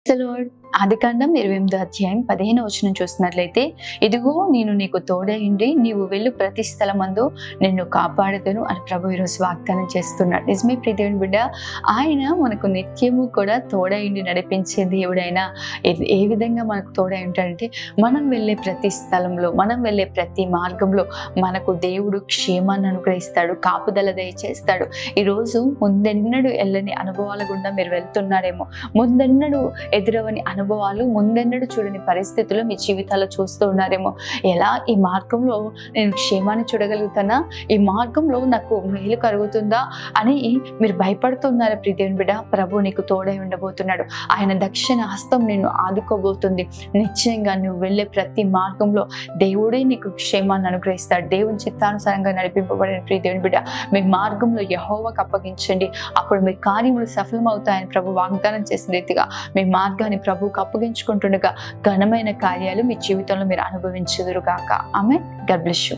The lord. ఆదికాండం 28 చూసినట్లయితే, ఇదిగో నేను నీకు తోడైండి, నీవు వెళ్ళు ప్రతి స్థలమందు నిన్ను కాపాడుతాను అని ప్రభు ఈరోజు వాగ్దానం చేస్తున్నాడు. నిజమే ప్రియదేవుని బిడ్డ, ఆయన మనకు నిత్యము కూడా తోడైండి నడిపించే దేవుడైనా ఏ విధంగా మనకు తోడై ఉంటాడంటే, మనం వెళ్ళే ప్రతి స్థలంలో, మనం వెళ్ళే ప్రతి మార్గంలో మనకు దేవుడు క్షేమాన్ని అనుగ్రహిస్తాడు, కాపుదల దయచేస్తాడు. ఈరోజు ముందెన్నడూ వెళ్ళని అనుభవాల గుండా మీరు వెళ్తున్నారేమో, ముందెన్నడూ ఎదురవని అనుభవాలు, ముందెన్నడూ చూడని పరిస్థితులు మీ జీవితాల్లో చూస్తూ ఉన్నారేమో. ఎలా ఈ మార్గంలో నేను క్షేమాన్ని చూడగలుగుతానా, ఈ మార్గంలో నాకు మేలు కలుగుతుందా అని మీరు భయపడుతున్నారా ప్రియదేవుని బిడ్డ? ప్రభు నీకు తోడై ఉండబోతున్నాడు. ఆయన దక్షిణ హస్తం నిన్ను ఆదుకోబోతుంది. నిశ్చయంగా నువ్వు వెళ్ళే ప్రతి మార్గంలో దేవుడే నీకు క్షేమాన్ని అనుగ్రహిస్తాడు. దేవుని చిత్తానుసారంగా నడిపింపబడిన ప్రియదేవుని బిడ్డ, మీ మార్గంలో యెహోవాకు అప్పగించండి. అప్పుడు మీ కార్యములు సఫలమవుతాయని ప్రభు వాగ్దానం చేసిన రీతిగా మీ మార్గాన్ని ప్రభువుకు అప్పగించుకుంటుండగా ఘనమైన కార్యాలు మీ జీవితంలో మీరు అనుభవించుదురుగాక. ఆమేన్. God bless you.